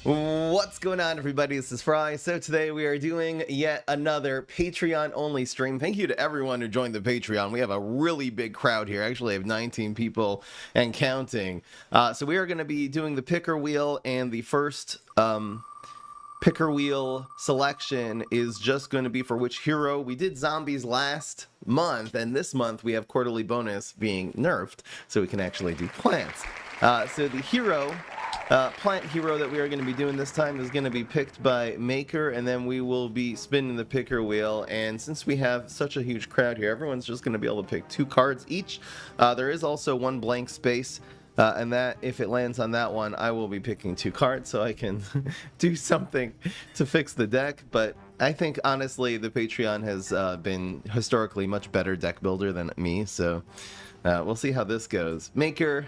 What's going on, everybody? This is Fry. So today we are doing yet another Patreon only stream. Thank you to everyone who joined the Patreon. We have a really big crowd here. Actually, I have 19 people and counting. So we are going to be doing the picker wheel, and the first picker wheel selection is just going to be for which hero. We did zombies last month, and this month we have quarterly bonus being nerfed, so we can actually do plants. So the hero, plant hero that we are going to be doing this time is going to be picked by Maker, and then we will be spinning the picker wheel. And since we have such a huge crowd here, everyone's just going to be able to pick 2 cards each. There is also 1 blank space. And that, if it lands on that one, I will be picking 2 cards so I can do something to fix the deck. But I think, honestly, the Patreon has been historically much better deck builder than me. So we'll see how this goes. Maker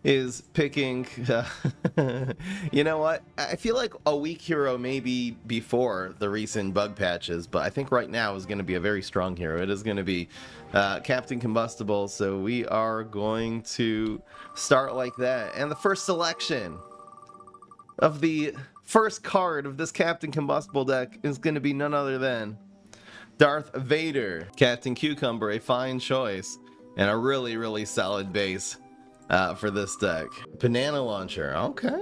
is picking, you know what? I feel like a weak hero maybe before the recent bug patches, but I think right now is going to be a very strong hero. It is going to be Captain Combustible, so we are going to start like that. And the first selection of the first card of this Captain Combustible deck is going to be none other than Darth Vader. Captain Cucumber, a fine choice, and a really, really solid base for this deck. Banana Launcher, okay.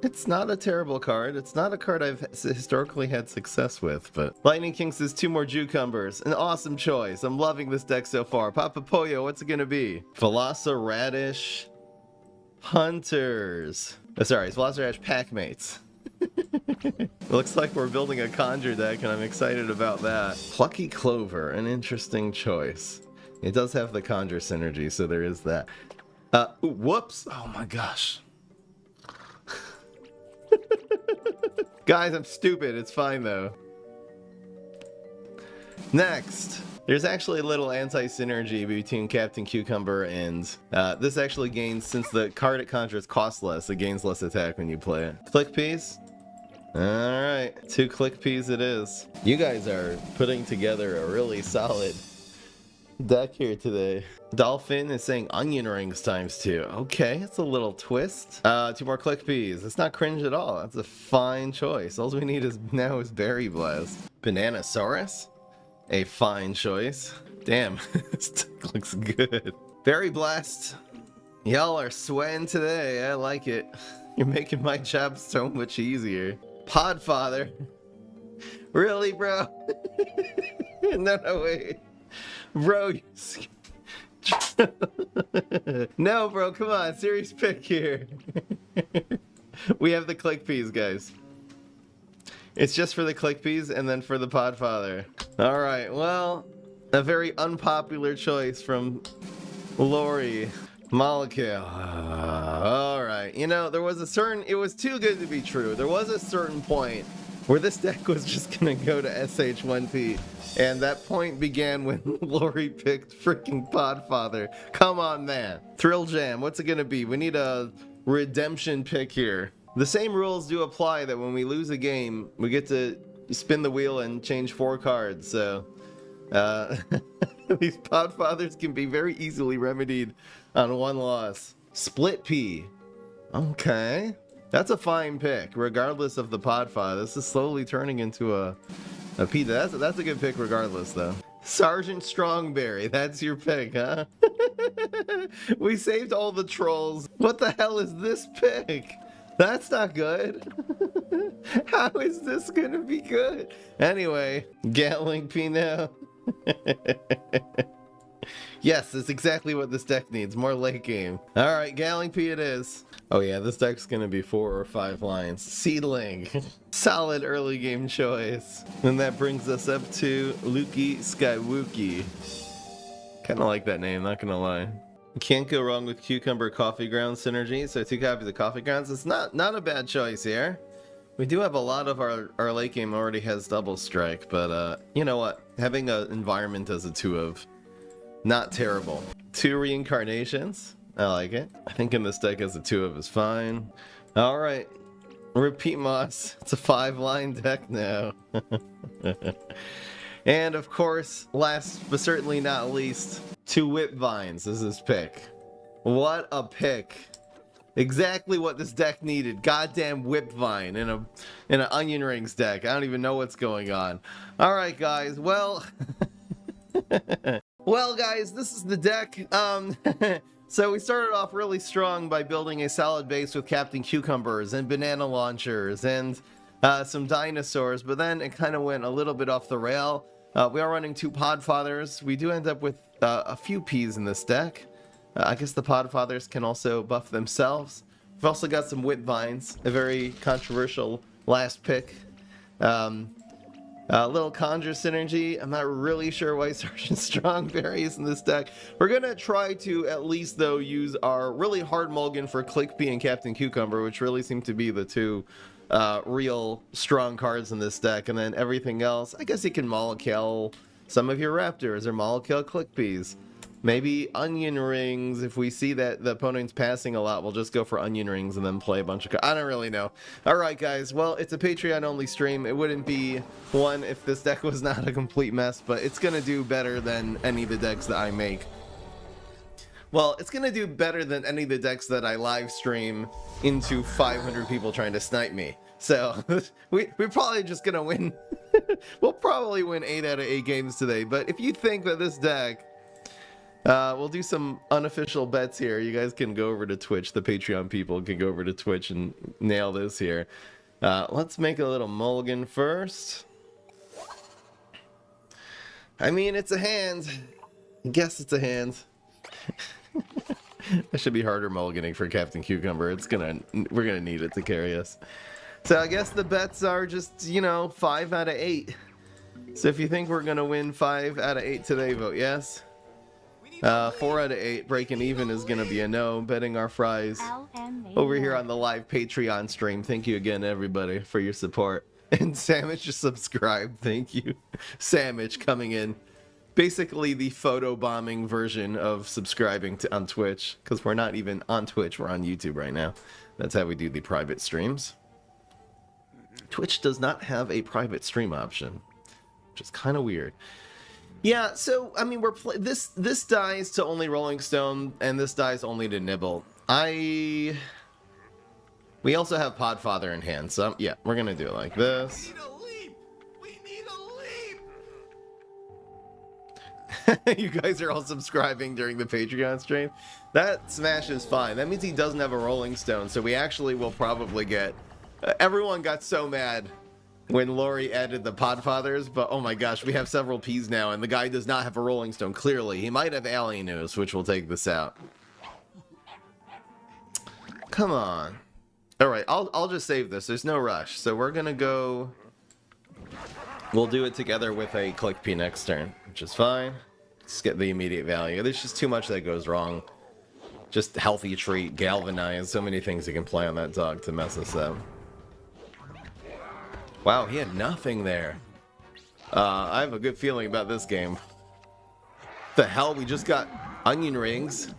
It's not a terrible card. It's not a card I've historically had success with, but Lightning King says 2 more Cucumbers. An awesome choice. I'm loving this deck so far. Papa Pollo, what's it gonna be? Velociradish Hunters. Oh, sorry, it's Velociradish Packmates. Looks like we're building a Conjure deck, and I'm excited about that. Plucky Clover, an interesting choice. It does have the Conjure synergy, so there is that. Whoops! Oh my gosh. Guys, I'm stupid. It's fine though. Next, there's actually a little anti-synergy between Captain Cucumber and this actually gains, since the card it conjures costs less, it gains less attack when you play it. Click piece. Alright, 2 click peas it is. You guys are putting together a really solid deck here today. Dolphin is saying onion rings ×2. Okay, it's a little twist. 2 more click peas. It's not cringe at all. That's a fine choice. All we need is now is Berry Blast. Bananasaurus, a fine choice. Damn, this deck looks good. Berry Blast, y'all are sweating today. I like it. You're making my job so much easier. Podfather, really, bro? No, wait. Bro, no, bro, come on, serious pick here. We have the click peas, guys. It's just for the click peas and then for the Podfather. All right, well, a very unpopular choice from Lori. Molecule. All right, you know, there was a certain, it was too good to be true. There was a certain point where this deck was just gonna go to SH1P. And that point began when Lori picked freaking Podfather. Come on, man. Thrill Jam, what's it gonna be? We need a redemption pick here. The same rules do apply, that when we lose a game, we get to spin the wheel and change 4 cards. So these Podfathers can be very easily remedied on 1 loss. Split Pea. Okay. That's a fine pick, regardless of the Podfather. This is slowly turning into a P. That's a good pick regardless, though. Sergeant Strongberry, that's your pick, huh? We saved all the trolls. What the hell is this pick? That's not good. How is this gonna be good? Anyway, Gatling P now. Yes, that's exactly what this deck needs. More late game. Alright, Gatling P it is. Oh yeah, this deck's gonna be 4 or 5 lines. Seedling. Solid early game choice. And that brings us up to Lukey Skywookie. Kinda like that name, not gonna lie. You can't go wrong with Cucumber Coffee Grounds synergy, so 2 copies of Coffee Grounds. It's not a bad choice here. We do have a lot of our late game already has double strike, but you know what? Having an environment as a 2 of, not terrible. 2 reincarnations. I like it. I think in this deck as a 2 of is fine. Alright. Repeat Moss. It's a 5-line deck now. And of course, last but certainly not least, 2 Whip Vines is his pick. What a pick. Exactly what this deck needed. Goddamn Whipvine in an Onion Rings deck. I don't even know what's going on. All right, guys. Well, well, guys, this is the deck. So we started off really strong by building a solid base with Captain Cucumbers and banana launchers and some dinosaurs, but then it kind of went a little bit off the rail. We are running 2 Podfathers. We do end up with a few Ps in this deck. I guess the Podfathers can also buff themselves. We've also got some Whipvines, a very controversial last pick. A little Conjure synergy. I'm not really sure why Sergeant Strongberry is in this deck. We're going to try to at least, though, use our really hard mulligan for Clickpea and Captain Cucumber, which really seem to be the 2 real strong cards in this deck. And then everything else, I guess you can Molekill some of your Raptors or Molekill Clickpeas. Maybe Onion Rings. If we see that the opponent's passing a lot, we'll just go for Onion Rings and then play a bunch of... I don't really know. Alright, guys. Well, it's a Patreon-only stream. It wouldn't be one if this deck was not a complete mess, but it's going to do better than any of the decks that I make. Well, it's going to do better than any of the decks that I live stream into 500 people trying to snipe me. So, we're probably just going to win. We'll probably win 8 out of 8 games today, but if you think that this deck... we'll do some unofficial bets here. You guys can go over to Twitch. The Patreon people can go over to Twitch and nail this here. Let's make a little mulligan first. I mean, it's a hand. I guess it's a hand. That should be harder mulliganing for Captain Cucumber. We're gonna need it to carry us. So I guess the bets are just, you know, 5 out of 8. So if you think we're gonna win 5 out of 8 today, vote yes. 4 out of 8, breaking even is going to be a no. Betting our fries over here on the live Patreon stream. Thank you again, everybody, for your support. And Sandwich just subscribed. Thank you. Sandwich coming in. Basically the photo-bombing version of subscribing on Twitch. Because we're not even on Twitch. We're on YouTube right now. That's how we do the private streams. Twitch does not have a private stream option, which is kind of weird. Yeah, so, I mean, this dies to only Rolling Stone, and this dies only to Nibble. We also have Podfather in hand, so, yeah, we're gonna do it like this. We need a leap! You guys are all subscribing during the Patreon stream? That smash is fine. That means he doesn't have a Rolling Stone, so we actually will probably get... everyone got so mad when Lori added the Podfathers, but oh my gosh, we have several Ps now, and the guy does not have a Rolling Stone, clearly. He might have Alien News, which will take this out. Come on. Alright, I'll just save this. There's no rush. So we're gonna go... We'll do it together with a Clickpea next turn, which is fine. Just get the immediate value. There's just too much that goes wrong. Just Healthy Treat, Galvanize, so many things you can play on that dog to mess us up. Wow, he had nothing there. I have a good feeling about this game. The hell, we just got Onion Rings.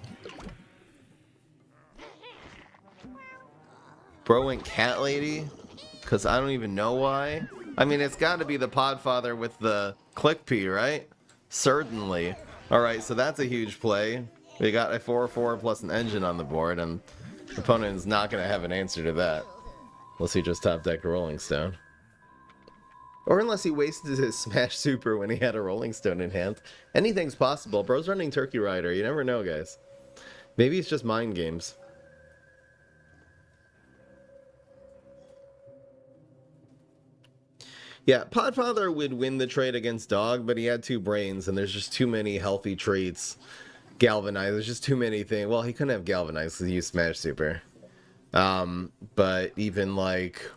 Bro went Cat Lady, because I don't even know why. I mean, it's got to be the Podfather with the Clickpea, right? Certainly. Alright, so that's a huge play. We got a 4/4 plus an engine on the board, and the opponent is not going to have an answer to that. Unless he just top deck a Rolling Stone. Or unless he wasted his Smash Super when he had a Rolling Stone in hand. Anything's possible. Bro's running Turkey Rider. You never know, guys. Maybe it's just mind games. Yeah, Podfather would win the trade against Dog, but he had 2 brains, and there's just too many healthy traits. Galvanize, there's just too many things. Well, he couldn't have Galvanize because he used Smash Super. But even, like...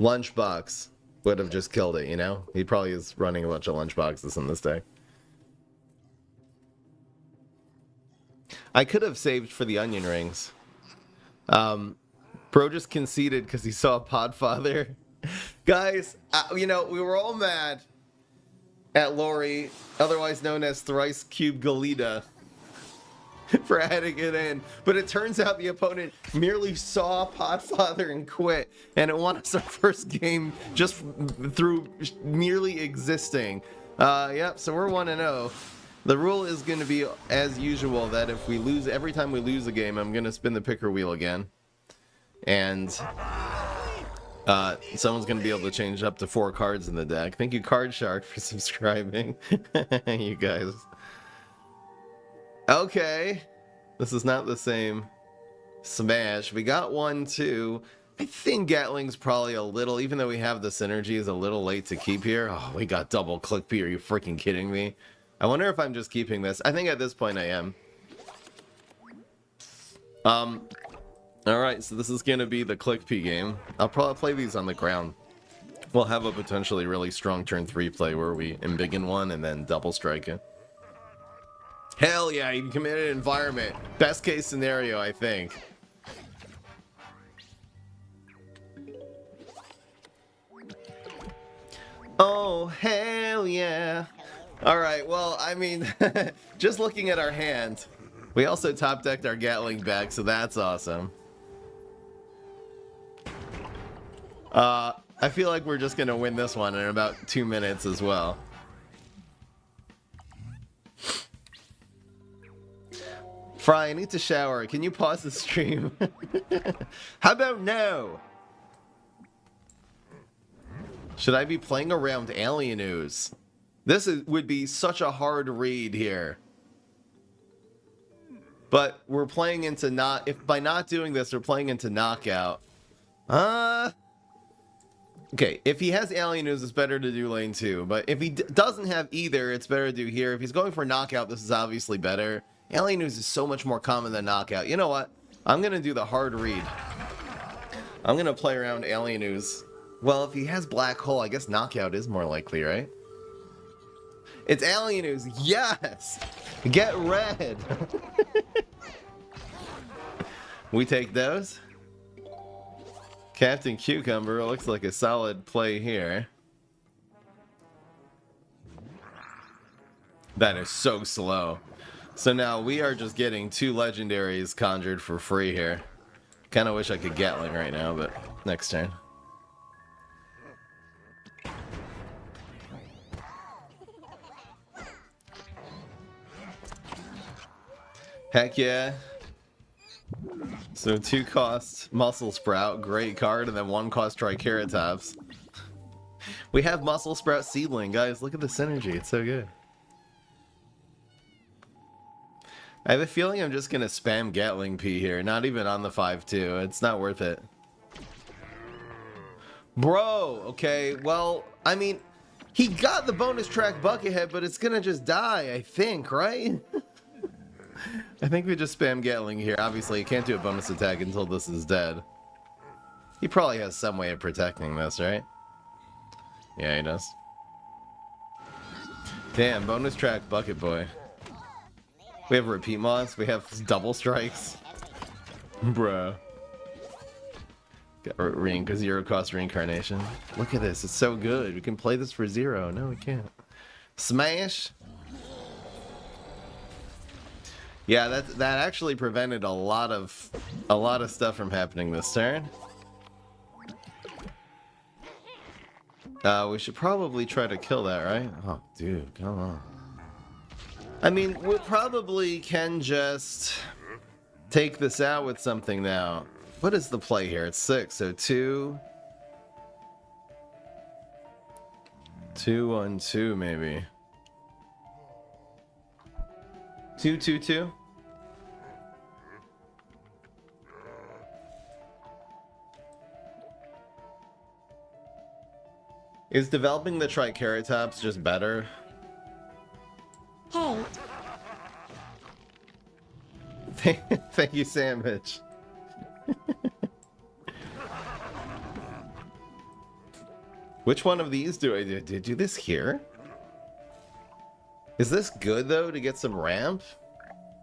Lunchbox would have just killed it, you know? He probably is running a bunch of Lunchboxes in this deck. I could have saved for the Onion Rings. Bro just conceded because he saw Podfather. Guys, you know, we were all mad at Lori, otherwise known as Thrice Cube Galita, for adding it in, but it turns out the opponent merely saw Podfather and quit, and it won us our first game just through merely existing. Yep, so we're 1-0. The rule is going to be, as usual, that if we lose, every time we lose a game, I'm going to spin the picker wheel again. And someone's going to be able to change up to 4 cards in the deck. Thank you, Card Shark, for subscribing. You guys. Okay. This is not the same smash. We got 1, 2. I think Gatling's probably a little, even though we have the synergy, is a little late to keep here. Oh, we got double click P. Are you freaking kidding me? I wonder if I'm just keeping this. I think at this point I am. Alright, so this is going to be the click P game. I'll probably play these on the ground. We'll have a potentially really strong turn 3 play where we embiggen one and then double strike it. Hell yeah, you committed environment. Best case scenario, I think. Oh, hell yeah. Alright, well, I mean, just looking at our hand, we also top decked our Gatling back, so that's awesome. I feel like we're just gonna win this one in about 2 minutes as well. Fry, I need to shower. Can you pause the stream? How about no? Should I be playing around Alien Ooze? This would be such a hard read here. But we're playing into not... If by not doing this, we're playing into knockout. Okay, if he has Alien Ooze, it's better to do lane 2. But if he doesn't have either, it's better to do here. If he's going for knockout, this is obviously better. Alien Ooze is so much more common than knockout. You know what? I'm going to do the hard read. I'm going to play around Alien Ooze. Well, if he has Black Hole, I guess knockout is more likely, right? It's Alien Ooze. Yes! Get red! We take those. Captain Cucumber looks like a solid play here. That is so slow. So now we are just getting 2 legendaries conjured for free here. Kind of wish I could Gatling right now, but next turn. Heck yeah. So 2 cost Muscle Sprout, great card, and then 1 cost Triceratops. We have Muscle Sprout Seedling, guys. Look at the synergy, it's so good. I have a feeling I'm just gonna spam Gatling P here, not even on the 5-2. It's not worth it. Bro, okay, well, I mean, he got the bonus track Buckethead, but it's gonna just die, I think, right? I think we just spam Gatling here. Obviously, he can't do a bonus attack until this is dead. He probably has some way of protecting this, right? Yeah, he does. Damn, bonus track Bucket Boy. We have repeat mods. We have double strikes. Bruh. Got 0 cost reincarnation. Look at this. It's so good. We can play this for 0. No, we can't. Smash. Yeah, that actually prevented a lot of stuff from happening this turn. We should probably try to kill that, right? Oh, dude, come on. I mean, we probably can just take this out with something now. What is the play here? It's 6, so 2. 2, 1, 2, maybe. 2, 2, 2. Is developing the Triceratops just better? Hey. Thank you, Sandwich. Which one of these do I do? Do I do this here? Is this good, though, to get some ramp?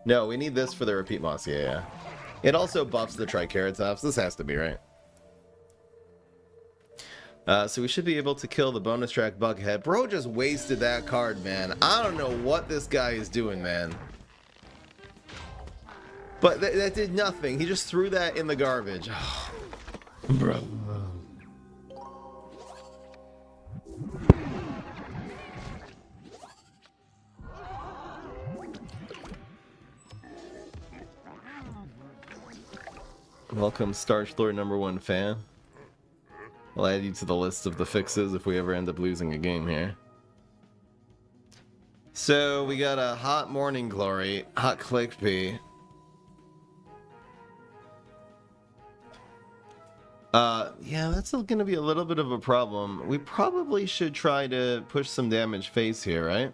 No, we need this for the repeat moss. Yeah. It also buffs the Triceratops. This has to be, right? So we should be able to kill the bonus track Buckhead. Bro just wasted that card, man. I don't know what this guy is doing, man. But that did nothing. He just threw that in the garbage. Oh, bro. Welcome, Starch Lord #1 fan. I'll add you to the list of the fixes if we ever end up losing a game here. So we got a hot Morning Glory, hot Clickbait. Yeah, that's gonna be a little bit of a problem. We probably should try to push some damage face here, right?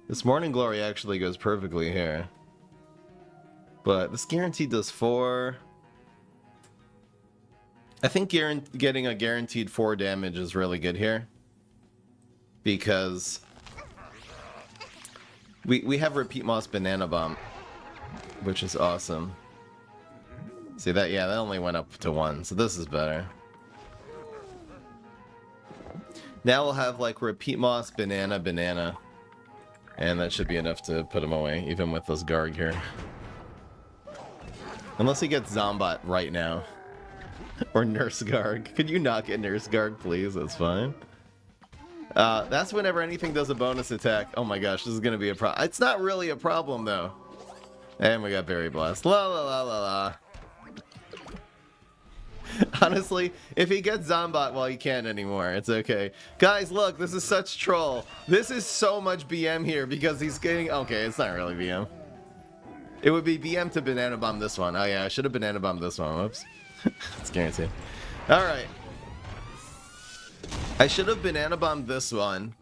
This Morning Glory actually goes perfectly here. But this guarantee does 4. I think getting a guaranteed 4 damage is really good here. Because we have Repeat Moss Banana Bomb, which is awesome. See that? Yeah, that only went up to 1, so this is better. Now we'll have like Repeat Moss Banana. And that should be enough to put him away, even with this Garg here. Unless he gets Zombot right now. Or Nurse Garg. Could you not get Nurse Garg, please? That's fine. That's whenever anything does a bonus attack. Oh my gosh, this is going to be a problem. It's not really a problem, though. And we got Berry Blast. La la la la la. Honestly, if he gets Zombot, well, he can't anymore. It's okay. Guys, look, this is such troll. This is so much BM here because he's getting... Okay, it's not really BM. It would be BM to Banana Bomb this one. Oh yeah, I should have Banana Bombed this one. Whoops. It's guaranteed. Alright. I should have Banana Bombed this one.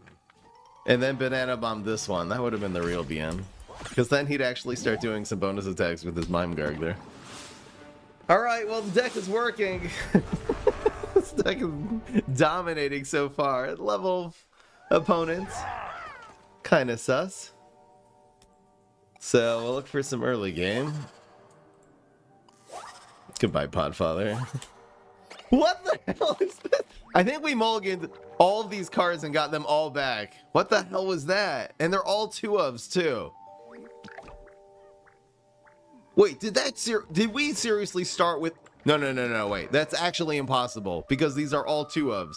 And then Banana Bombed this one. That would have been the real BM. Because then he'd actually start doing some bonus attacks with his Mime Garg there. Alright, well the deck is working. This deck is dominating so far. Level opponents. Kinda sus. So we'll look for some early game. Goodbye, Podfather. What the hell is this? I think we mulliganed all of these cards and got them all back. What the hell was that? And they're all 2-ofs too. Wait, did we seriously start with... No, wait. That's actually impossible, because these are all 2-ofs.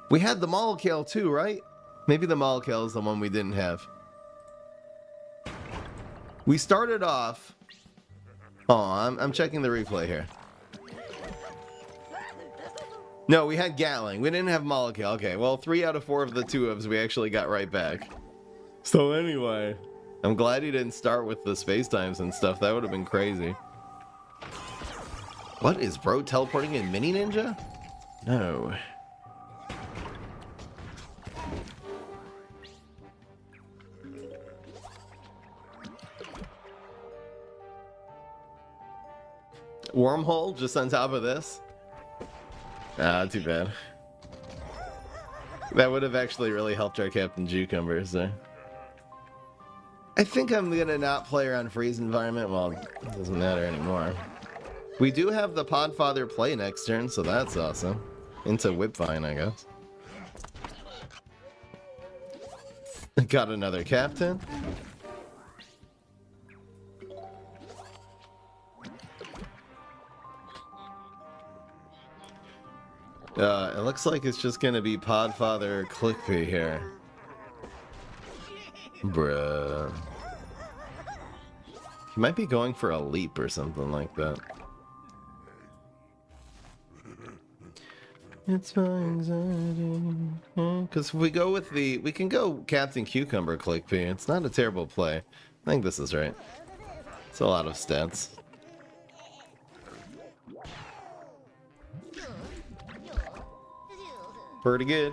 We had the Molokale too, right? Maybe the Molokale is the one we didn't have. We started off... Oh, I'm checking the replay here. No, we had Gatling. We didn't have Molokale. Okay, well, 3 out of 4 of the 2-ofs we actually got right back. So anyway... I'm glad he didn't start with the space times and stuff. That would have been crazy. What is bro teleporting in Mini Ninja? No. Wormhole just on top of this? Ah, too bad. That would have actually really helped our Captain Cucumbers there. I think I'm gonna not play around Freeze Environment. Well, it doesn't matter anymore. We do have the Podfather play next turn, so that's awesome. Into Whipvine, I guess. Got another Captain. It looks like it's just gonna be Podfather Clickbait here. Bruh. He might be going for a leap or something like that. It's my anxiety. Because if we go with the... We can go Captain Cucumber Clickbait. It's not a terrible play. I think this is right. It's a lot of stats. Pretty good.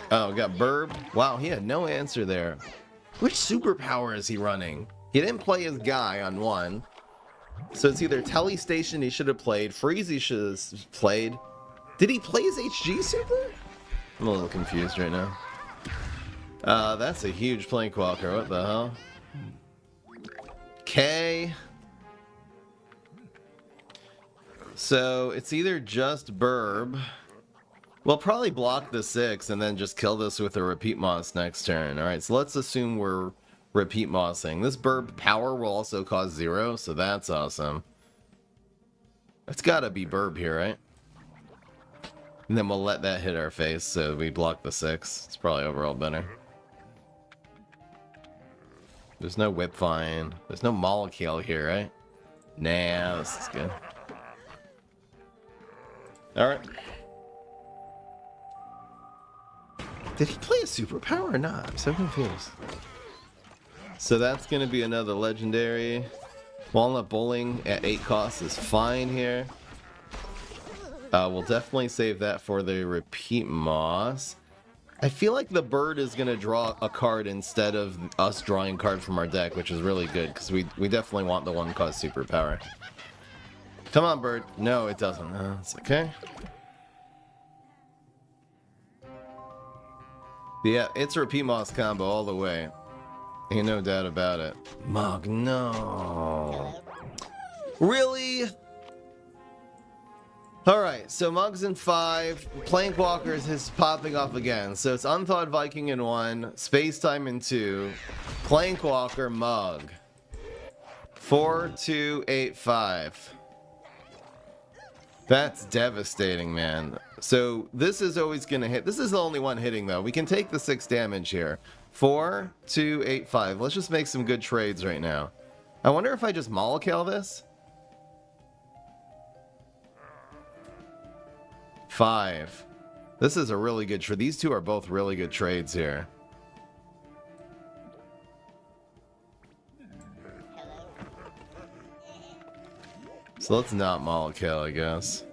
Oh, got Burb. Wow, he had no answer there. Which superpower is he running? He didn't play his guy on one. So it's either Telly Station he should have played, Freeze he should have played. Did he play his HG super? I'm a little confused right now. That's a huge Plankwalker. What the hell? K. So it's either just Burb. We'll probably block the 6 and then just kill this with a Repeat Moss next turn. Alright, so let's assume we're Repeat Mossing. This Burb power will also cause 0, so that's awesome. It's gotta be Burb here, right? And then we'll let that hit our face, so we block the 6. It's probably overall better. There's no whip vine. There's no molecule here, right? Nah, this is good. Alright. Did he play a superpower or not? I'm so confused. So that's going to be another legendary. Walnut Bowling at 8 costs is fine here. We'll definitely save that for the repeat moss. I feel like the bird is going to draw a card instead of us drawing a card from our deck, which is really good because we definitely want the 1-cost superpower. Come on, bird. No, it doesn't. It's okay. But yeah, it's a repeat moss combo all the way. Ain't no doubt about it. M.U.G, no. Really? Alright, so M.U.G's in 5. Plankwalkers is popping off again. So it's Unthawed Viking in 1. Space Time in 2. Plankwalker, M.U.G. 4, 2, 8, 5. That's devastating, man. So this is always going to hit. This is the only one hitting, though. We can take the 6 damage here. 4, 2, 8, 5. Let's just make some good trades right now. I wonder if I just molecule this? 5. This is a really good trade. These two are both really good trades here. So let's not molecule, I guess.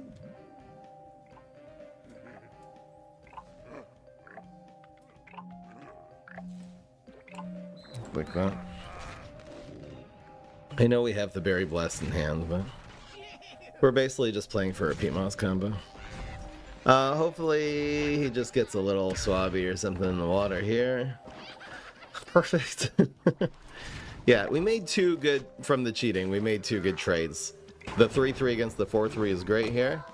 Like that. I know we have the Berry Blast in hand, but we're basically just playing for a repeat moss combo. Hopefully he just gets a little swabby or something in the water here. Perfect. Yeah, we made 2 good from the cheating. We made 2 good trades. The 3-3 against the 4-3 is great here.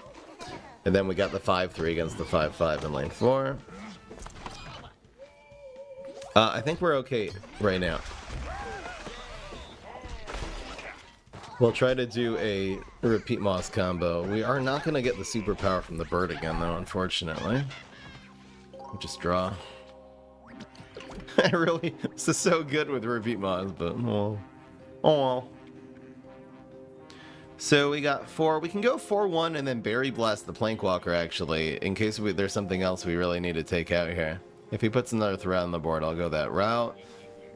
And then we got the 5-3 against the 5-5 in lane 4. I think we're okay right now. We'll try to do a repeat moss combo. We are not going to get the superpower from the bird again, though, unfortunately. We'll just draw. This is so good with repeat moss, but oh well. So we got 4. We can go 4-1 and then Berry Blast the Plankwalker, actually, in case there's something else we really need to take out here. If he puts another threat on the board, I'll go that route.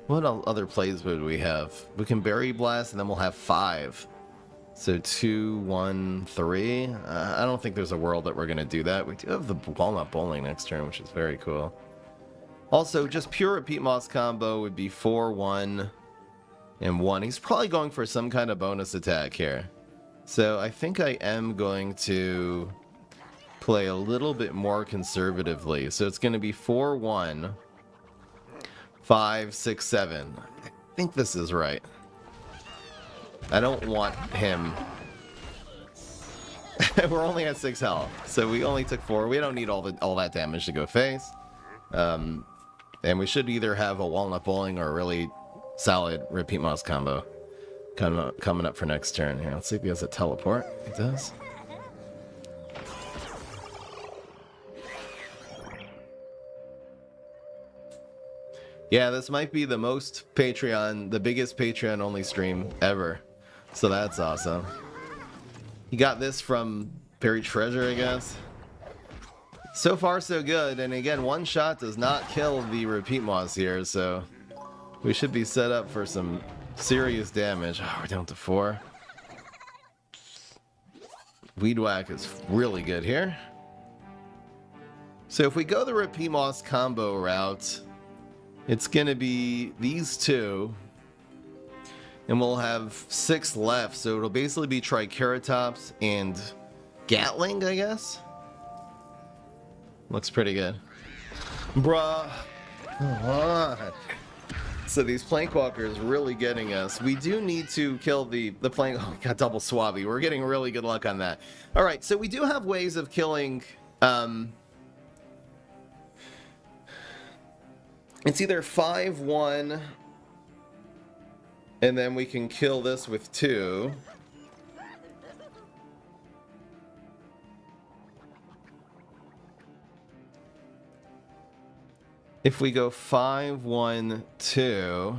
What other plays would we have? We can Berry Blast and then we'll have 5. So 2, 1, 3. I don't think there's a world that we're going to do that. We do have the Walnut Bowling next turn, which is very cool. Also, just pure repeat moss combo would be 4, 1, and 1. He's probably going for some kind of bonus attack here. So I think I am going to play a little bit more conservatively. So it's going to be 4, 1, 5, 6, 7. I think this is right. I don't want him. We're only at 6 health, so we only took 4. We don't need all that damage to go face. And we should either have a Walnut Bowling or a really solid repeat moss combo coming up for next turn. Here, let's see if he has a teleport. He does. Yeah, this might be the biggest Patreon only stream ever. So that's awesome. He got this from Buried Treasure, I guess. So far, so good. And again, one shot does not kill the repeat moss here, so we should be set up for some serious damage. Oh, we're down to 4. Weed Whack is really good here. So if we go the repeat moss combo route, it's going to be these 2. And we'll have 6 left, so it'll basically be Triceratops and Gatling, I guess? Looks pretty good. Bruh. Come on. So these Plankwalkers really getting us. We do need to kill the plank. Oh, we got double Swabby. We're getting really good luck on that. Alright, so we do have ways of killing... it's either 5-1... and then we can kill this with 2. If we go 5, 1, 2,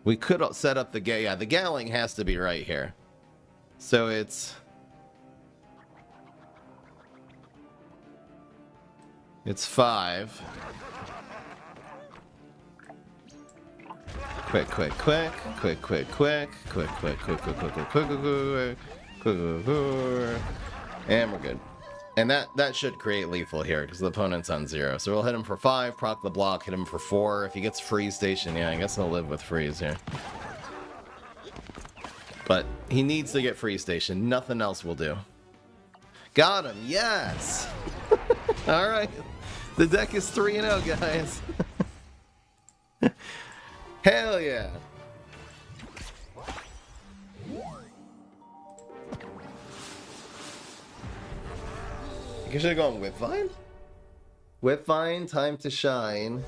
we could set up the yeah, the Gatling has to be right here. So it's 5. Quick, quick, quick, quick, quick, quick, quick, quick, quick, quick, quick, quick, quick, quick, quick, quick, and we're good. And that should create lethal here because the opponent's on 0. So we'll hit him for 5, proc the block, hit him for 4. If he gets freeze station, yeah, I guess he'll live with freeze here. But he needs to get freeze station. Nothing else will do. Got him. Yes. All right. The deck is 3-0, guys. Hell yeah. You should have gone Whipvine? Whipvine, time to shine.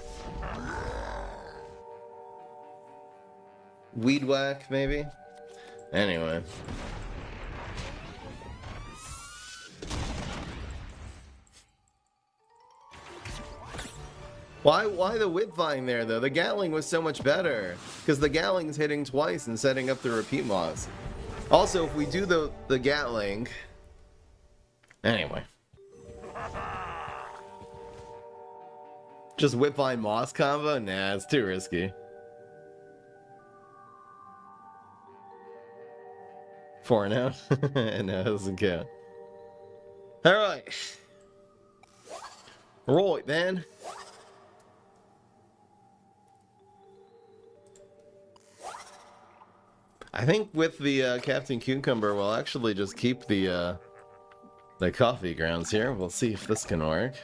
Weed whack, maybe? Anyway. Why the Whipvine there, though? The Gatling was so much better. Because the Gatling's hitting twice and setting up the repeat moss. Also, if we do the Gatling... Anyway. Just Whipvine Moss combo? Nah, it's too risky. 4 now? No, it doesn't count. Alright. Right, then. I think with the Captain Cucumber, we'll actually just keep the coffee grounds here. We'll see if this can work.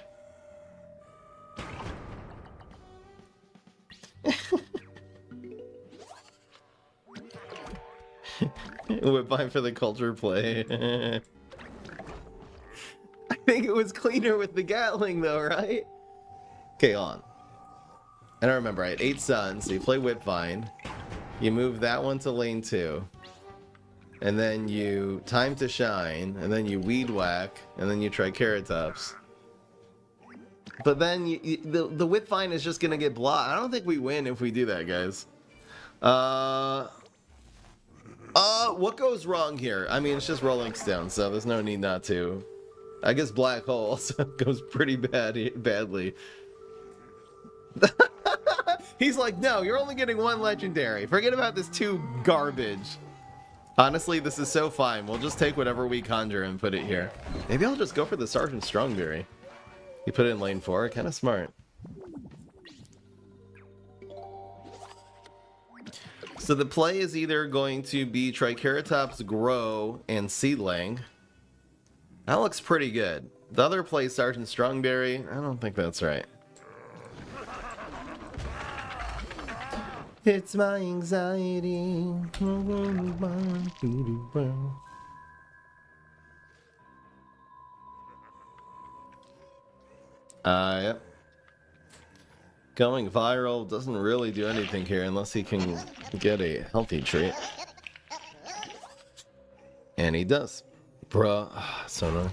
Whipvine for the culture play. I think it was cleaner with the Gatling though, right? Okay, on. And I remember I had 8 suns, so you play Whipvine. You move that one to lane 2. And then you time to shine, and then you weed whack, and then you Triceratops. But then the Whipvine is just gonna get blocked. I don't think we win if we do that, guys. What goes wrong here? I mean, it's just Rolling Stone, so there's no need not to. I guess Black Hole also goes pretty badly. He's like, no, you're only getting 1 legendary. Forget about this 2 garbage. Honestly, this is so fine. We'll just take whatever we conjure and put it here. Maybe I'll just go for the Sergeant Strongberry. You put it in lane 4, kind of smart. So the play is either going to be Triceratops, Grow, and Seedling. That looks pretty good. The other play, Sergeant Strongberry, I don't think that's right. It's my anxiety. Yep. Going viral doesn't really do anything here unless he can get a healthy trait. And he does. Bruh. So annoying.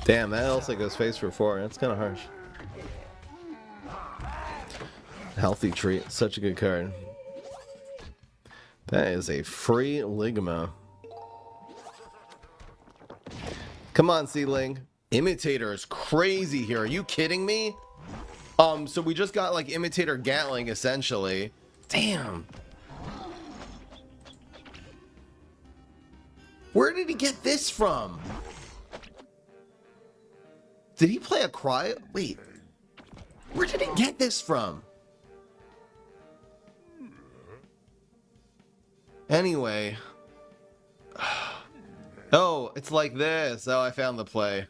Damn, that also goes face for 4. That's kind of harsh. Healthy treat. Such a good card. That is a free Ligma. Come on, Seedling. Imitator is crazy here. Are you kidding me? So we just got like Imitator Gatling essentially. Damn. Where did he get this from? Did he play a cryo? Wait. Where did he get this from? Anyway. Oh, it's like this. Oh, I found the play.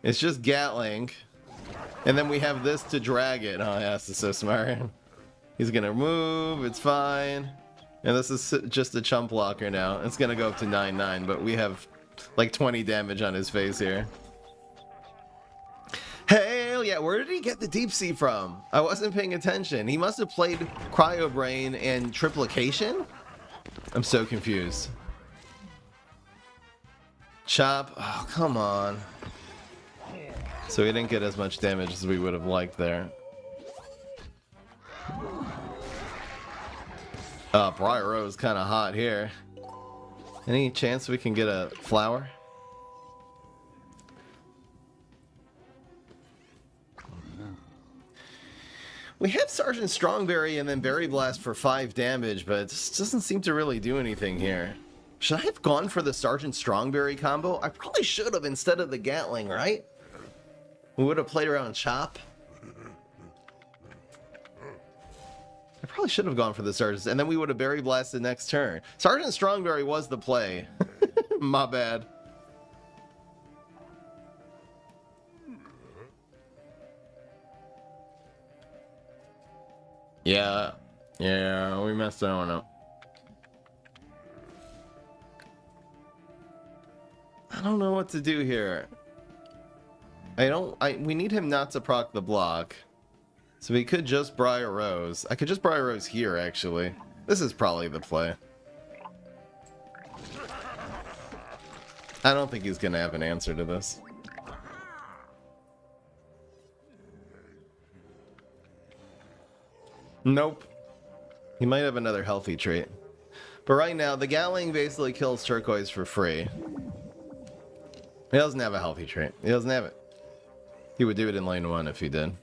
It's just Gatling. And then we have this to drag it. Oh, yeah, this is so smart. He's gonna move. It's fine. And this is just a chump blocker now. It's gonna go up to 9-9, but we have like 20 damage on his face here. Hell yeah, where did he get the Deep Sea from? I wasn't paying attention. He must have played Cryo Brain and Triplication? I'm so confused. Chop. Oh, come on. So we didn't get as much damage as we would have liked there. Briar Rose kind of hot here. Any chance we can get a flower? We have Sergeant Strongberry and then Berry Blast for 5 damage, but it just doesn't seem to really do anything here. Should I have gone for the Sergeant Strongberry combo? I probably should have instead of the Gatling, right? We would have played around Chop. I probably should have gone for the Sergeant, and then we would have Berry Blasted next turn. Sergeant Strongberry was the play. My bad. Yeah, we messed that one up. I don't know what to do here. We need him not to proc the block. So we could just Briar Rose. I could just Briar Rose here, actually. This is probably the play. I don't think he's going to have an answer to this. Nope. He might have another healthy trait. But right now, the Gatling basically kills Turquoise for free. He doesn't have a healthy trait. He doesn't have it. He would do it in lane 1 if he did.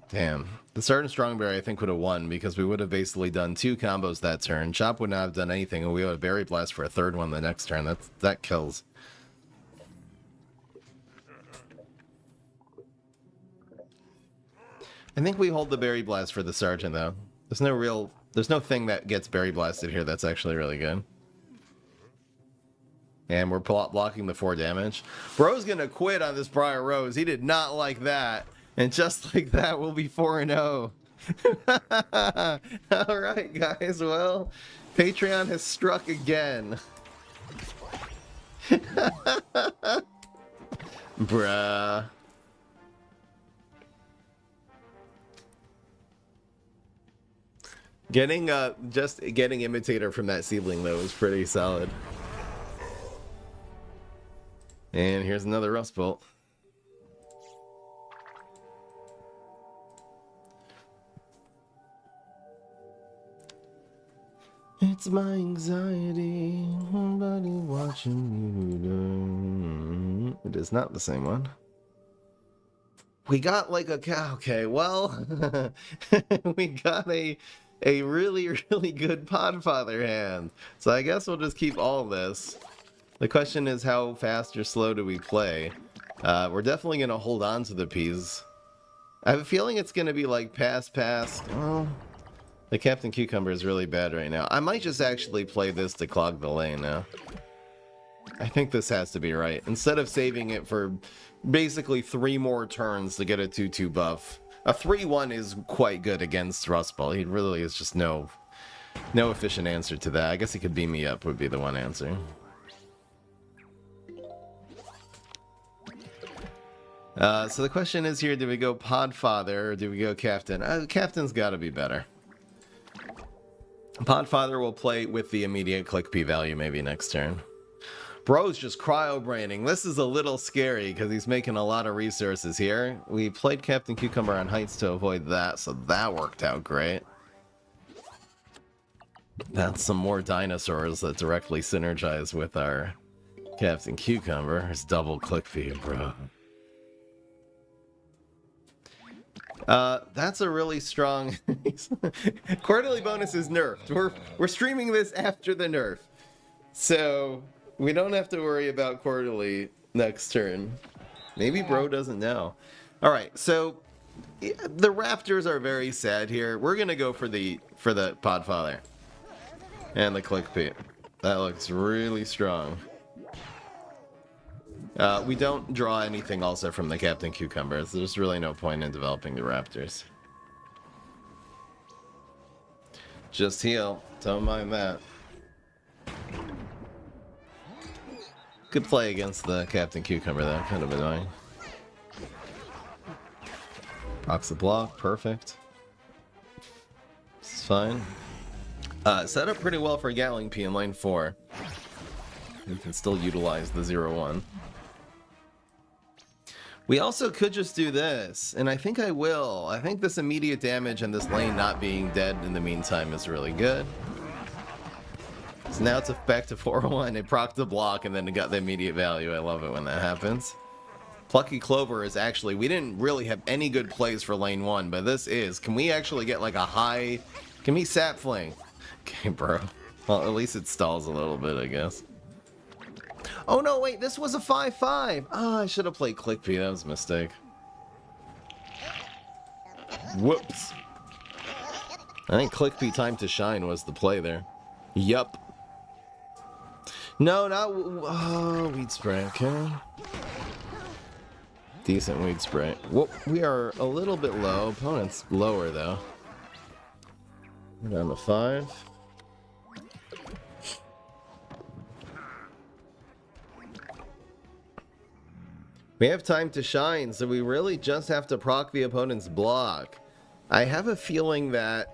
Damn. The Sergeant Strongberry, I think, would have won because we would have basically done 2 combos that turn. Chop would not have done anything, and we would have Berry Blast for a 3rd one the next turn. That kills. I think we hold the Berry Blast for the Sergeant, though. There's no thing that gets Berry Blasted here that's actually really good. And we're blocking the 4 damage. Bro's gonna quit on this Briar Rose. He did not like that. And just like that, we'll be 4-0. Alright, guys. Well, Patreon has struck again. Bruh. Just getting Imitator from that seedling, though, was pretty solid. And here's another Rustbolt. It's my anxiety, somebody watching you. It is not the same one. We got like a cow. Okay, well, we got a really, really good Podfather hand. So I guess we'll just keep all this. The question is, how fast or slow do we play? We're definitely going to hold on to the P's. I have a feeling it's going to be like pass. Oh, the Captain Cucumber is really bad right now. I might just actually play this to clog the lane now. I think this has to be right. Instead of saving it for basically 3 more turns to get a 2-2 buff. A 3-1 is quite good against Rustbolt. He really is just no efficient answer to that. I guess he could beam me up would be the one answer. So the question is here, do we go Podfather or do we go Captain? Captain's got to be better. Podfather will play with the immediate click P value maybe next turn. Bro's just cryo-braining. This is a little scary because he's making a lot of resources here. We played Captain Cucumber on Heights to avoid that, so that worked out great. That's some more dinosaurs that directly synergize with our Captain Cucumber. It's double click P, bro. That's a really strong... Quarterly bonus is nerfed. We're streaming this after the nerf. So... we don't have to worry about quarterly next turn. Maybe Bro doesn't know. Alright, so the Raptors are very sad here. We're gonna go for the Podfather. And the Click P. That looks really strong. We don't draw anything also from the Captain Cucumber. So there's really no point in developing the Raptors. Just heal. Don't mind that. Good play against the Captain Cucumber, though. Kind of annoying. Procs the block. Perfect. It's fine. Set up pretty well for Gatling P in lane 4. We can still utilize the 0-1. We also could just do this, and I think I will. I think this immediate damage and this lane not being dead in the meantime is really good. So now it's back to 4-1. It procced the block and then it got the immediate value. I love it when that happens. Plucky Clover is actually... We didn't really have any good plays for lane 1, but this is... Can we actually get like a high... Can we sap fling? Okay, bro. Well, at least it stalls a little bit, I guess. Oh, no, wait. This was a 5-5. Oh, I should have played Clickpea. That was a mistake. Whoops. I think Clickpea Time to Shine was the play there. Yup. No, not... Oh, Weed Spray, okay. Decent Weed Spray. Whoop, we are a little bit low. Opponent's lower, though. We're down to 5. We have Time to Shine, so we really just have to proc the opponent's block. I have a feeling that...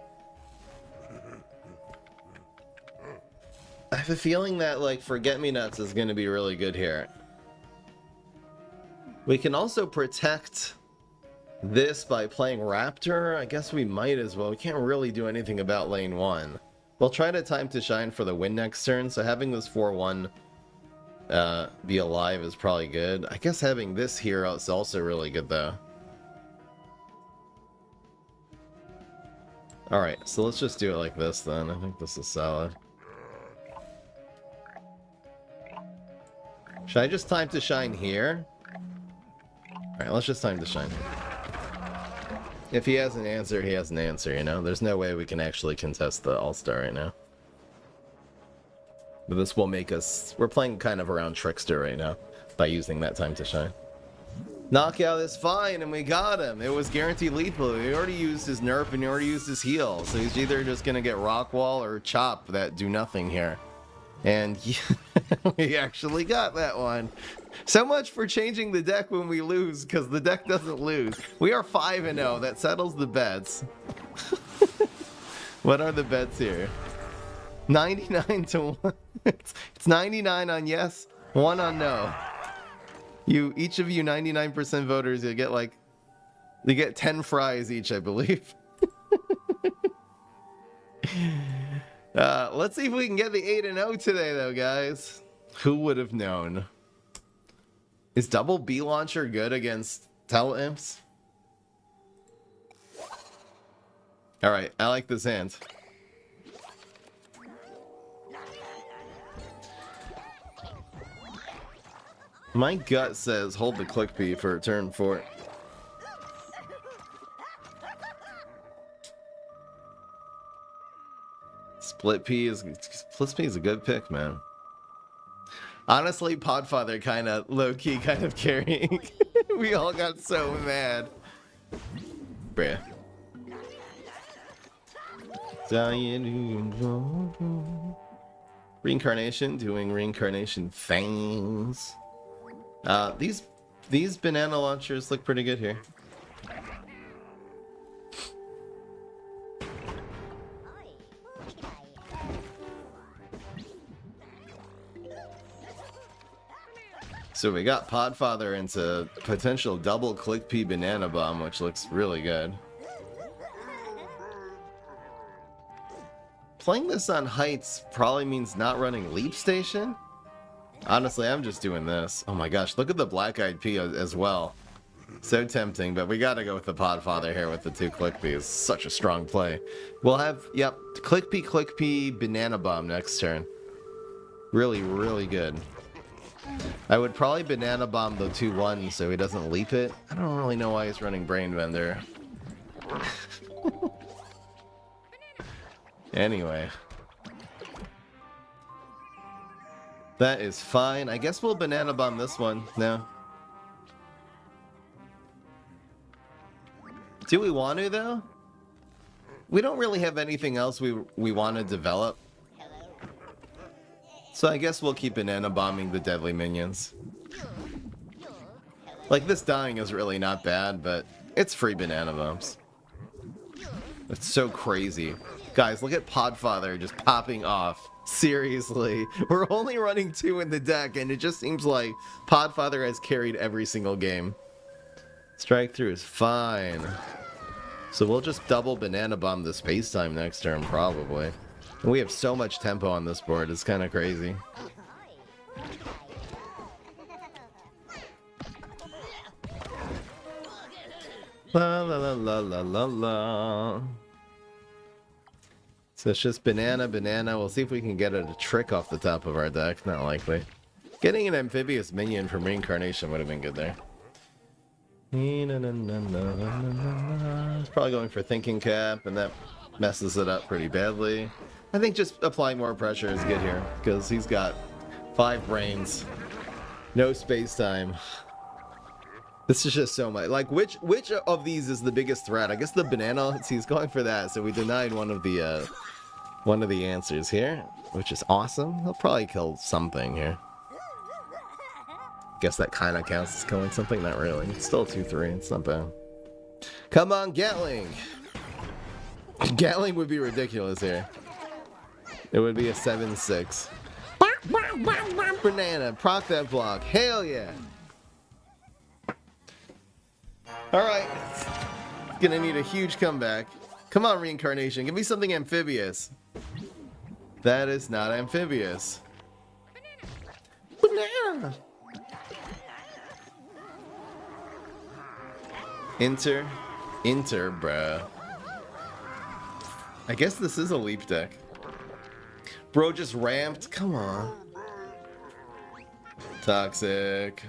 like, Forget-Me-Nuts is going to be really good here. We can also protect this by playing Raptor. I guess we might as well. We can't really do anything about lane 1. We'll try to Time to Shine for the win next turn, so having this 4-1 be alive is probably good. I guess having this here is also really good, though. Alright, so let's just do it like this, then. I think this is solid. Should I just Time to Shine here? Alright, let's just Time to Shine here. If he has an answer, he has an answer, you know? There's no way we can actually contest the All-Star right now. But this will make us... We're playing kind of around Trickster right now by using that Time to Shine. Knockout is fine, and we got him. It was guaranteed lethal. He already used his nerf and he already used his heal. So he's either just going to get Rock Wall or Chop that do nothing here. And we actually got that one. So much for changing the deck when we lose, because the deck doesn't lose. We are 5-0. That settles the bets. What are the bets here? 99 to 1. It's 99 on yes, 1 on no. Each of you 99% voters, you get 10 fries each, I believe. Let's see if we can get the 8-0 today, though, guys. Who would have known? Is double B launcher good against Tele-Imps? Alright, I like this hand. My gut says hold the Clickpea for turn 4. Split P is a good pick, man. Honestly, Podfather kind of low-key kind of carrying. We all got so mad. Bruh. Reincarnation, doing reincarnation things. These banana launchers look pretty good here. So we got Podfather into potential double Clickpea Banana Bomb, which looks really good. Playing this on Heights probably means not running Leap Station. Honestly, I'm just doing this. Oh my gosh, look at the Black Eyed Pea as well. So tempting, but we gotta go with the Podfather here with the 2 Clickpeas. Such a strong play. We'll have, yep, Clickpea, Banana Bomb next turn. Really, really good. I would probably Banana Bomb the 2-1 so he doesn't leap it. I don't really know why he's running Brain Bender. Anyway. That is fine. I guess we'll Banana Bomb this one now. Do we want to, though? We don't really have anything else we want to develop. So I guess we'll keep Banana Bombing the deadly minions. Like, this dying is really not bad, but it's free Banana Bombs. It's so crazy. Guys, look at Podfather just popping off Seriously, we're only running 2 in the deck, and it just seems like Podfather has carried every single game. Strike through is fine. So we'll just double Banana Bomb the Space Time next turn, probably. And we have so much tempo on this board, it's kind of crazy. La la la la la la la. So it's just banana. We'll see if we can get a trick off the top of our deck. Not likely. Getting an amphibious minion from Reincarnation would have been good there. It's probably going for Thinking Cap, and that messes it up pretty badly. I think just applying more pressure is good here, because he's got 5 brains. No space time. This is just so much. Like, which of these is the biggest threat? I guess the banana. See, he's going for that, so we denied one of the answers here, which is awesome. He'll probably kill something here. Guess that kind of counts as killing something. Not really. It's still 2/3. It's not bad. Come on, Gatling. Gatling would be ridiculous here. It would be a 7/6. Banana, proc that block. Hell yeah. Alright. Gonna need a huge comeback. Come on, Reincarnation. Give me something amphibious. That is not amphibious. Banana. Enter, bruh. I guess this is a leap deck. Bro just ramped. Come on. Toxic.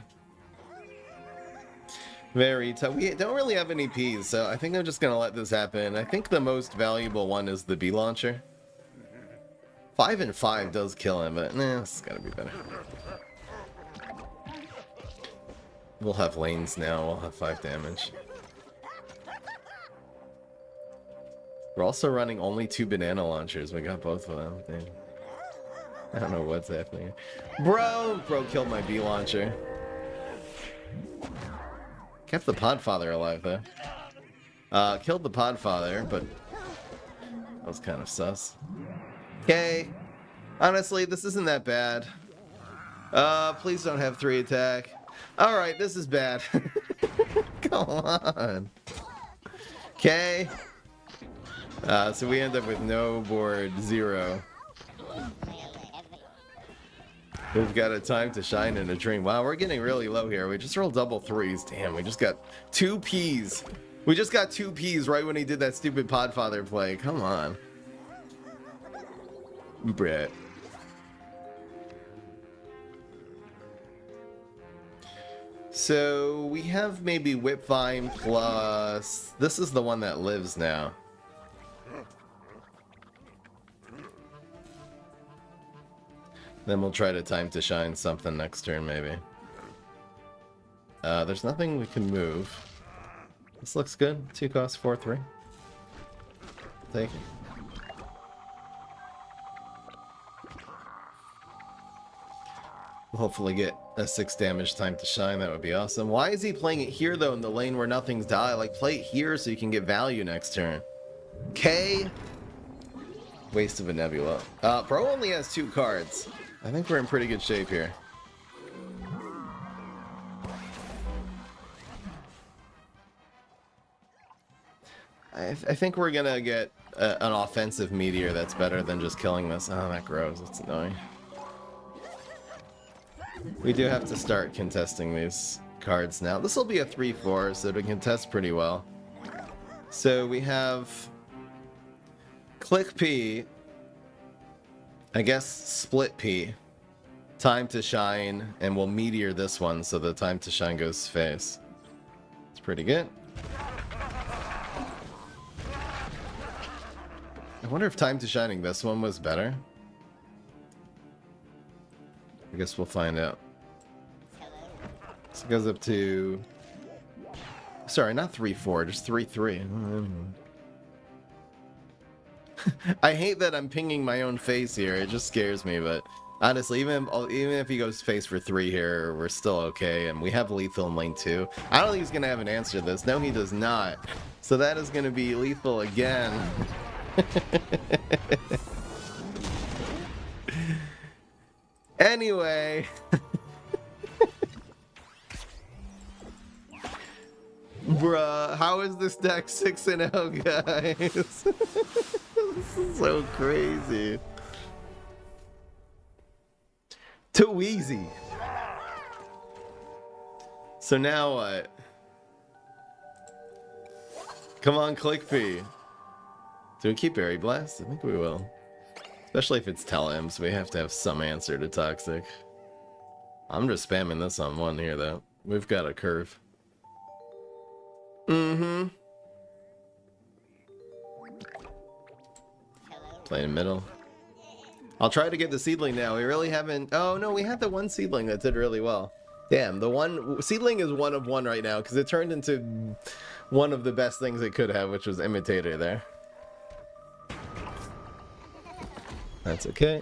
Very tough. We don't really have any Ps, so I think I'm just gonna let this happen. I think the most valuable one is the B launcher. 5 and 5 does kill him, but nah, it's gotta be better. We'll have lanes now. We'll have 5 damage. We're also running only 2 banana launchers. We got both of them. Damn. I don't know what's happening. Bro killed my B launcher. Kept the Podfather alive though. Killed the Podfather, but that was kind of sus. Okay. Honestly, this isn't that bad. Please don't have 3 attack. Alright, this is bad. Come on. Okay. So we end up with no board 0. We've got a time to shine in a dream. Wow, we're getting really low here. We just rolled double 3s. Damn, we just got 2 Ps. We just got 2 Ps right when he did that stupid Podfather play. Come on. Brett. So we have maybe Whipvine plus... This is the one that lives now. Then we'll try to time to shine something next turn, maybe. There's nothing we can move. This looks good. 2 costs, 4/3. Take it. We'll hopefully get a 6 damage time to shine. That would be awesome. Why is he playing it here, though, in the lane where nothing's die? Like, play it here so you can get value next turn. K. Waste of a Nebula. Pro only has 2 cards. I think we're in pretty good shape here. I think we're gonna get an offensive meteor that's better than just killing this. Oh, that grows. It's annoying. We do have to start contesting these cards now. This will be a 3/4, so to contest pretty well. So we have Click P. I guess Split P. Time to shine, and we'll meteor this one so the time to shine goes face. It's pretty good. I wonder if time to shining this one was better. I guess we'll find out. So it goes up to... Sorry, not 3/4, just 3/3. I hate that I'm pinging my own face here. It just scares me, but honestly, even if he goes face for 3 here, we're still okay, and we have lethal in lane 2. I don't think he's gonna have an answer to this. No, he does not. So that is gonna be lethal again. Anyway. Bruh, how is this deck 6-0, guys? This is so crazy. Too easy. So now what? Come on, ClickP. Do we keep Berry Blast? I think we will. Especially if it's Tele-M, so we have to have some answer to Toxic. I'm just spamming this on one here, though. We've got a curve. Mm-hmm. Play in middle. I'll try to get the seedling now. We really haven't... Oh, no, we had the one seedling that did really well. Damn, the one... Seedling is 1 of 1 right now, because it turned into one of the best things it could have, which was Imitator there. That's okay.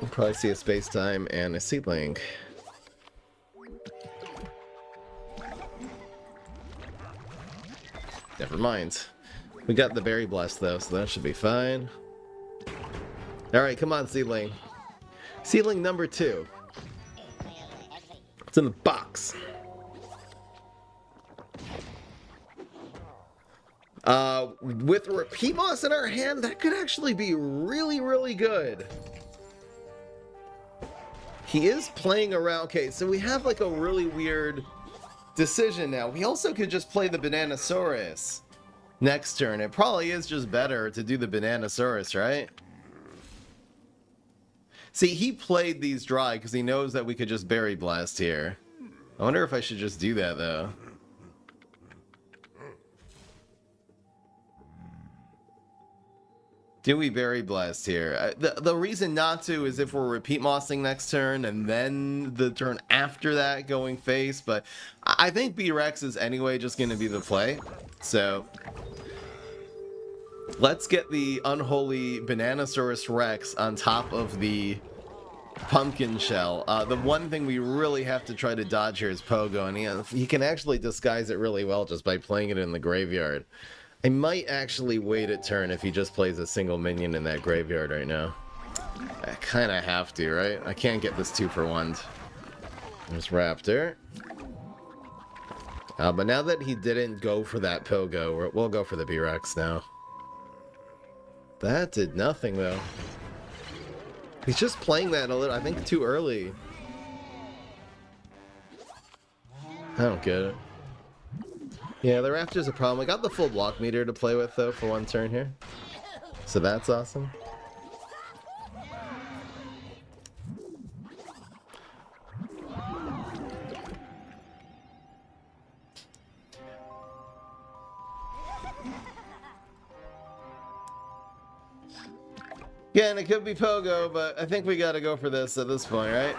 We'll probably see a Space-Time and a seedling. Never mind. We got the Berry Blast, though, so that should be fine. Alright, come on, Seedling. Seedling number 2. It's in the box. With Repeat Moss in our hand, that could actually be really, really good. He is playing around. Okay, so we have like a really weird decision now. We also could just play the Bananasaurus next turn. It probably is just better to do the Bananasaurus, right? See, he played these dry because he knows that we could just Berry Blast here. I wonder if I should just do that, though. Do we Berry Blast here? The reason not to is if we're Repeat Mossing next turn and then the turn after that going face, but I think B-Rex is anyway just going to be the play. So let's get the unholy Bananasaurus Rex on top of the Pumpkin Shell. The one thing we really have to try to dodge here is Pogo, and he can actually disguise it really well just by playing it in the graveyard. I might actually wait a turn if he just plays a single minion in that graveyard right now. I kind of have to, right? I can't get this 2-for-1. There's Raptor. But now that he didn't go for that Pogo, we'll go for the B-Rex now. That did nothing, though. He's just playing that a little, I think, too early. I don't get it. Yeah, the Raptor's a problem. I got the full block meter to play with, though, for one turn here. So that's awesome. Yeah, and it could be Pogo, but I think we gotta go for this at this point, right?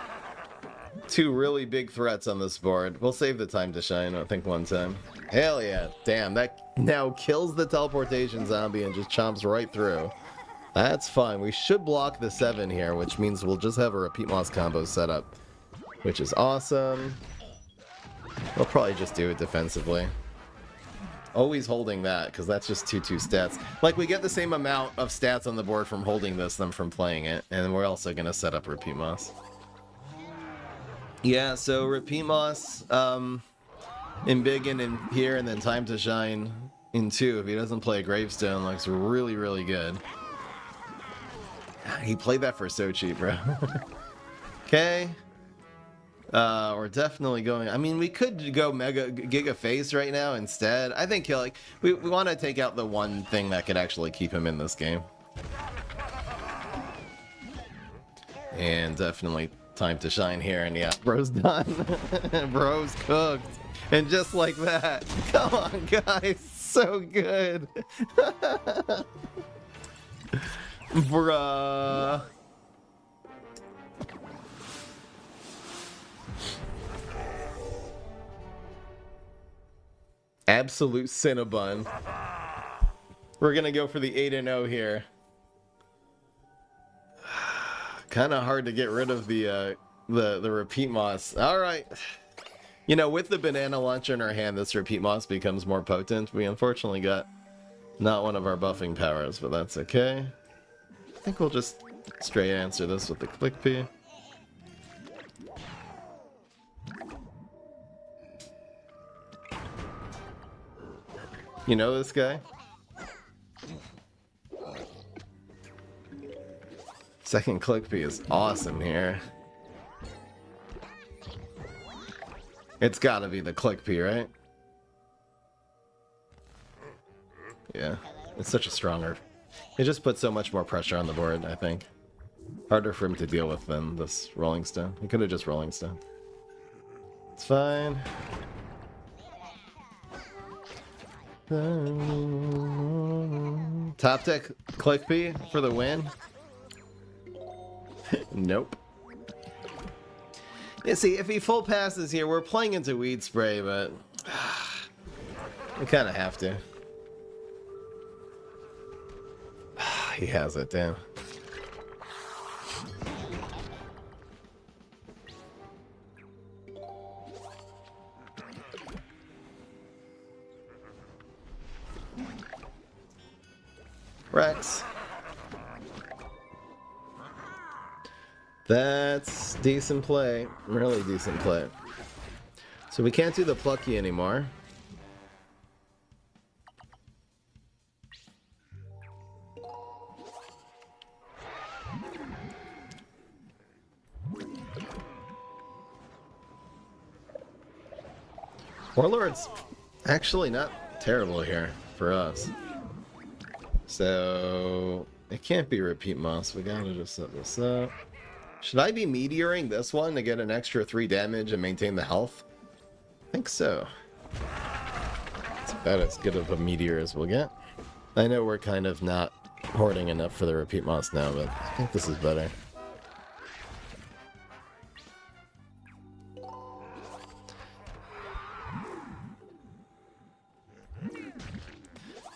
2 really big threats on this board. We'll save the time to shine, I think, one time. Hell yeah. Damn, that now kills the teleportation zombie and just chomps right through. That's fine. We should block the 7 here, which means we'll just have a Repeat Moss combo set up, which is awesome. We'll probably just do it defensively. Always holding that, because that's just 2/2 stats. Like, we get the same amount of stats on the board from holding this than from playing it, and we're also going to set up Repeat Moss. Yeah, so Repeat Moss in big and in here, and then Time to Shine in 2. If he doesn't play a Gravestone, looks really, really good. He played that for so cheap, bro. Okay. We're definitely going... I mean, we could go Giga Face right now instead. I think he'll, like... We want to take out the one thing that could actually keep him in this game. And definitely Time to Shine here, and yeah, bro's done. Bro's cooked. And just like that. Come on, guys. So good. Bruh. Absolute Cinnabon. We're gonna go for the 8-0 here. Kind of hard to get rid of the Repeat Moss. All right. You know, with the Banana Launcher in our hand, this Repeat Moss becomes more potent. We unfortunately got not one of our buffing powers, but that's okay. I think we'll just straight answer this with the ClickP. You know this guy? Second click P is awesome here. It's gotta be the click P, right? Yeah, it's such a stronger. It just puts so much more pressure on the board, I think. Harder for him to deal with than this Rolling Stone. He could have just Rolling Stone. It's fine. Top deck click P for the win? Nope. Yeah, see, if he full passes here, we're playing into Weed Spray, but we kind of have to. He has it, damn. Rex. That's decent play. Really decent play. So we can't do the plucky anymore. Warlord's actually not terrible here for us. So it can't be repeat moss. We gotta just set this up. Should I be meteoring this one to get an extra 3 damage and maintain the health? I think so. It's about as good of a meteor as we'll get. I know we're kind of not hoarding enough for the repeat moss now, but I think this is better.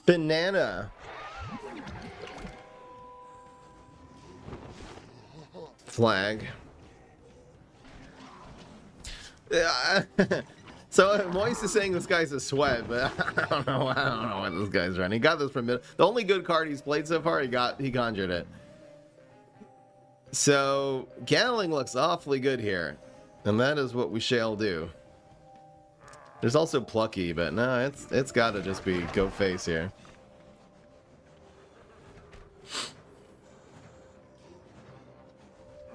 Banana. Flag. So Moist is saying this guy's a sweat, but I don't know what this guy's running. He got this from mid. The only good card he's played so far, he conjured it. So Gatling looks awfully good here, and that is what we shall do. There's also Plucky, but no, it's got to just be go face here.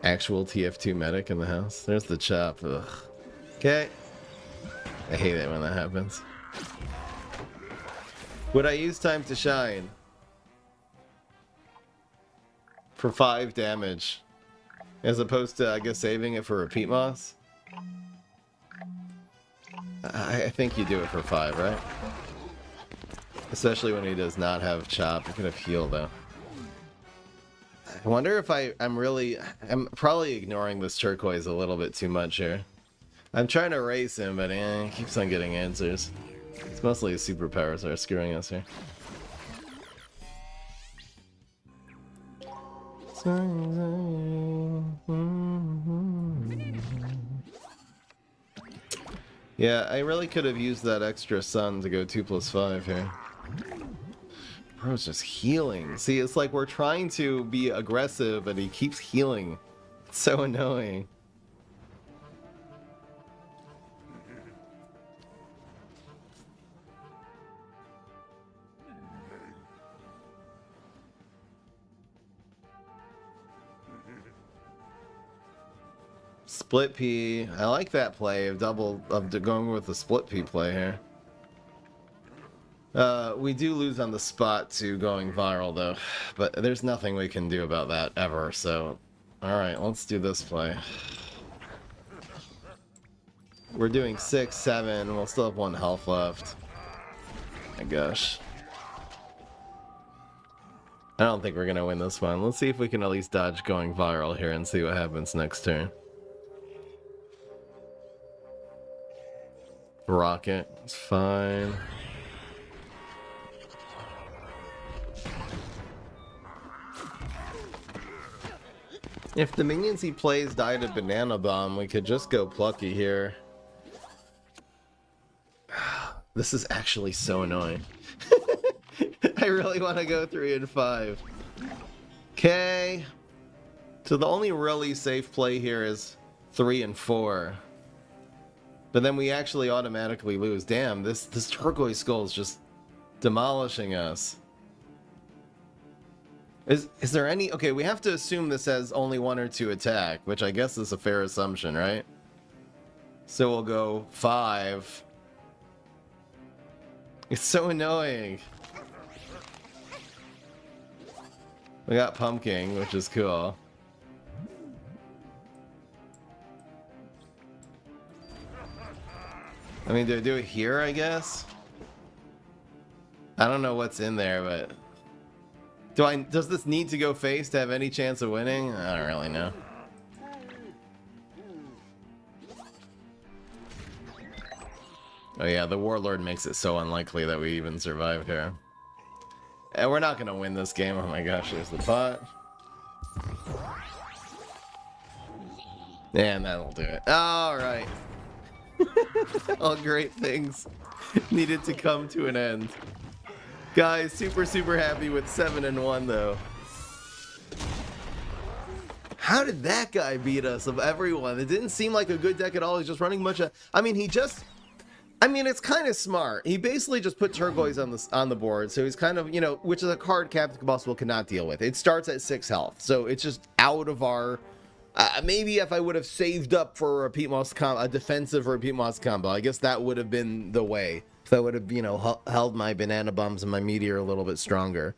Actual TF2 medic in the house. There's the chop. Ugh. Okay. I hate it when that happens. Would I use Time to Shine for 5 damage as opposed to, I guess, saving it for repeat moss? I think you do it for 5, right? Especially when he does not have chop. You could have heal though. I wonder if I'm probably ignoring this turquoise a little bit too much here. I'm trying to race him, but he keeps on getting answers. It's mostly his superpowers that are screwing us here. Yeah, I really could have used that extra sun to go 2+5 here. Bro's just healing. See, it's like we're trying to be aggressive, and he keeps healing. It's so annoying. Split P. I like that play of going with the split P play here. We do lose on the spot to going viral though, but there's nothing we can do about that ever, so alright, let's do this play. We're doing 6, 7, we'll still have 1 health left. My gosh. I don't think we're gonna win this one. Let's see if we can at least dodge going viral here and see what happens next turn. Rocket, it's fine. If the minions he plays die to Banana Bomb, we could just go Plucky here. This is actually so annoying. I really want to go 3 and 5. Okay. So the only really safe play here is 3 and 4. But then we actually automatically lose. Damn, this turquoise skull is just demolishing us. Is there any... Okay, we have to assume this has only 1 or 2 attack, which I guess is a fair assumption, right? So we'll go 5. It's so annoying. We got Pumpkin, which is cool. I mean, do I do it here, I guess? I don't know what's in there, but... Does this need to go face to have any chance of winning? I don't really know. Oh yeah, the Warlord makes it so unlikely that we even survive here. And we're not gonna win this game. Oh my gosh, there's the pot. And that'll do it. Alright. All great things needed to come to an end. Guys, super happy with 7-1 though. How did that guy beat us of everyone? It didn't seem like a good deck at all. He's just running a bunch of... I mean, it's kind of smart. He basically just put turquoise on the board, so he's kind of, you know, which is a card Captain Combustible cannot deal with. It starts at 6 health, so it's just out of our... maybe if I would have saved up for a Repeat Moss combo, a defensive Repeat Moss combo, I guess that would have been the way. If I would have, you know, held my Banana Bums and my Meteor a little bit stronger.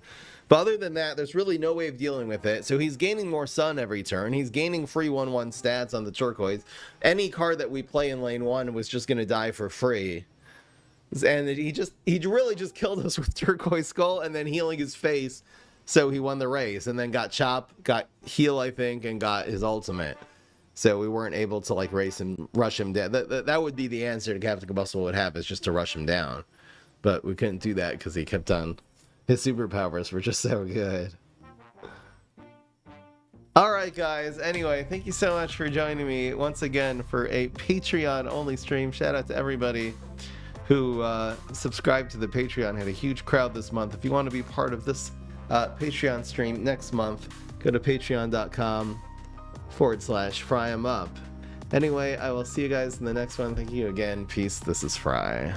But other than that, there's really no way of dealing with it. So he's gaining more Sun every turn. He's gaining free 1/1 stats on the turquoise. Any card that we play in lane 1 was just going to die for free. And he really just killed us with Turquoise Skull and then healing his face. So he won the race and then got Chop, got heal, I think, and got his ultimate. So we weren't able to like race and rush him down. That would be the answer to Captain Combustible would have, is just to rush him down. But we couldn't do that because he kept on... His superpowers were just so good. Alright guys, anyway, thank you so much for joining me once again for a Patreon-only stream. Shout out to everybody who subscribed to the Patreon. Had a huge crowd this month. If you want to be part of this Patreon stream next month, go to patreon.com/FryEmUp. Anyway, I will see you guys in the next one. Thank you again. Peace. This is Fry.